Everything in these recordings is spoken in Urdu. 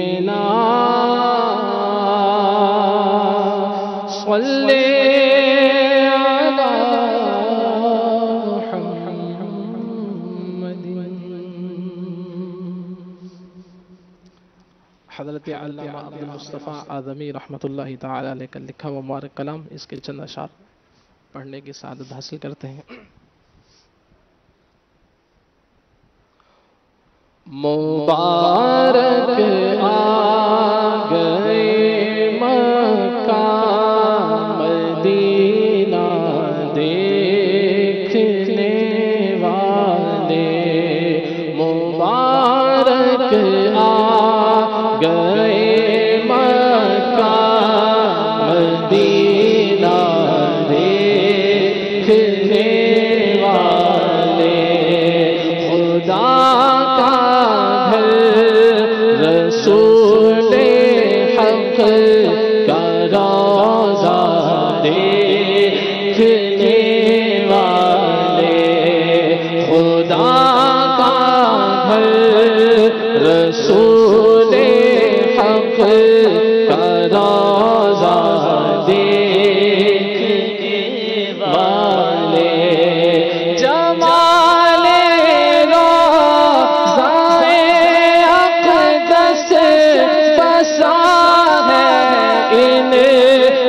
حبیبنا صلی علی محمد۔ حضرت علامہ عبد المصطفیٰ اعظمی رحمۃ اللہ تعالی علیہ کا لکھا ہوا مبارک کلام، اس کے چند اشعار پڑھنے کی سعادت حاصل کرتے ہیں۔ مبارک آ گئے مکہ مدینہ دیکھنے والے، مبارک آ گئے مکہ مدینہ دیکھنے والے، خدا کا رسول حق کا روضہ دیکھنے والے، خدا کا گھر رسول حق کا روضہ دیکھنے والے، جمال ان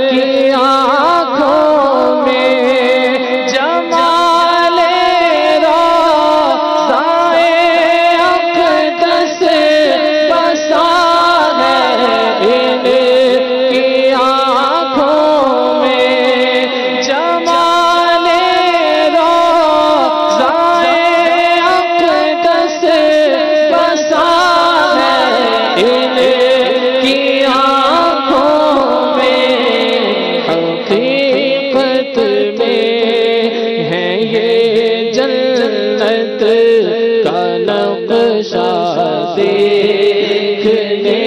کی آنکھوں میں، جمال روضہ اقدس بسا ہے ان کی آنکھوں میں، جمال روضہ اقدس بسا ہے ان کی حقیقت میں ہے یہ جنت کا نقشہ دیکھنے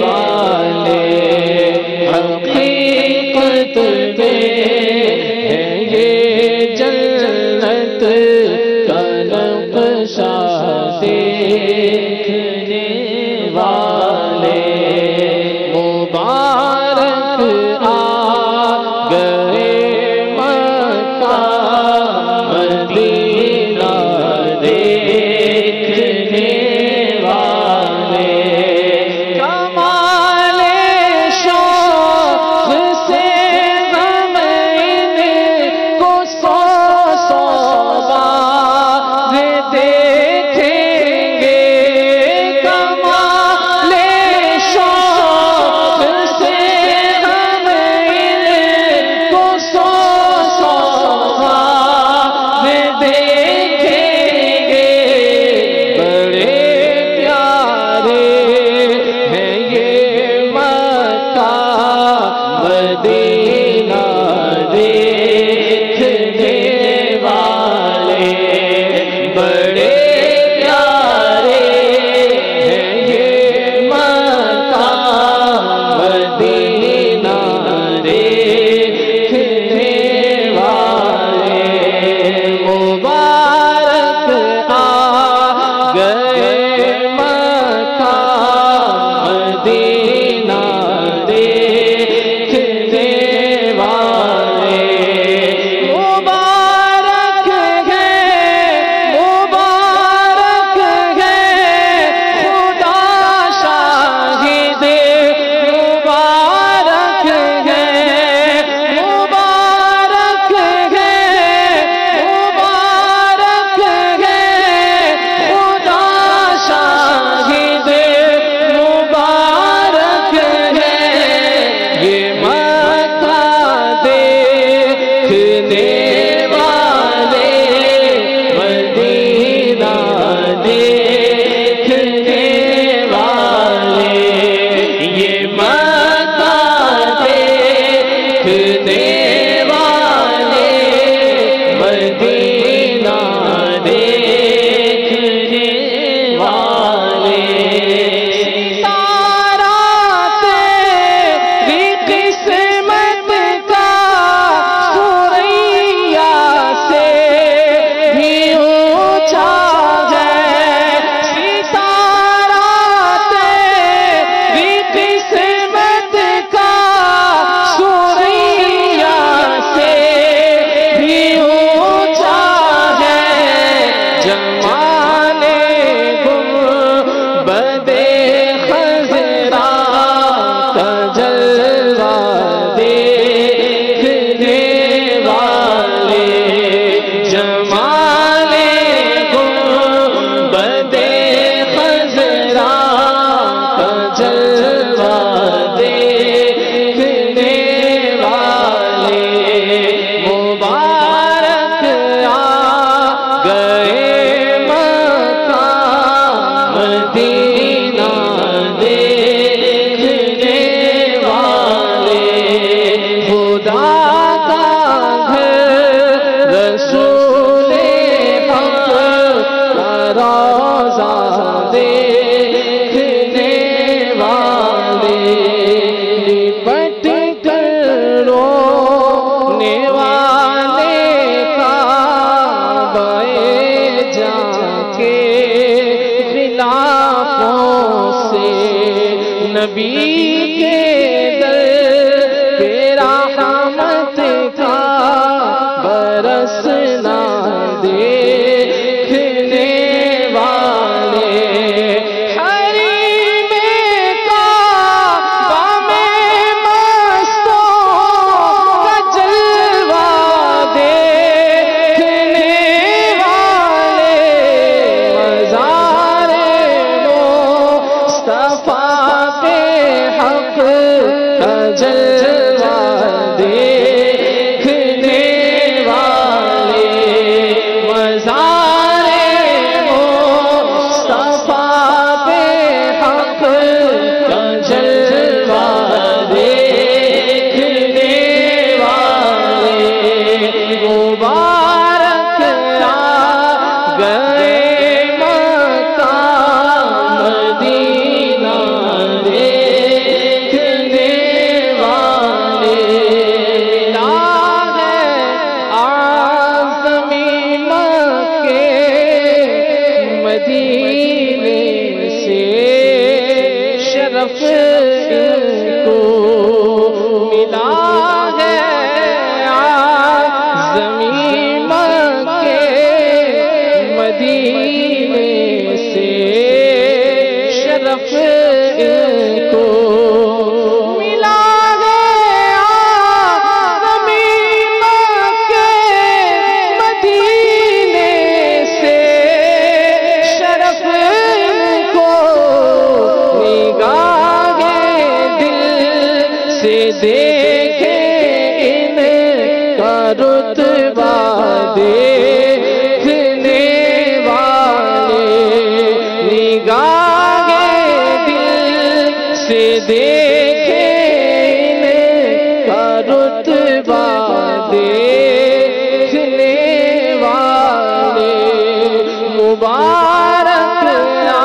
والے، حقیقت میں ہے یہ جنت کا نقشہ دیکھنے والے، مبارک آ گئے مکہ مدینہ دیکھنے والے، آنکھوں سے نبی کے در پہ رحمت کا برسنا دیکھنے والے حریم کعبہ میں مستوں کا جلوہ دیکھنے والے مزار مصطفیٰ پہ حق کا جلوہ دیکھنے والے مزار مصطفیٰ پہ حق کا جلوہ دیکھنے والے مبارک آ گئے مکہ مدینہ دیکھنے والے آزمی مکے مدینے سے شرف ان کو ملا ہے آزمی مکے مدینے سے شرف ان کو ملا ہے آزمی مکے مدینے سے شرف ان کو نگاہ دل سے دیکھے ان کا رتبہ دیکھنے والے نگاہ دل سے دیکھے ان کا رتبہ دیکھنے والے مبارک آ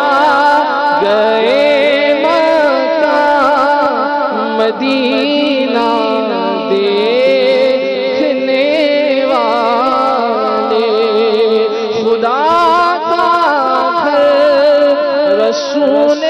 گئے مکہ مدینہ دیکھنے والے خدا کا گھر رسول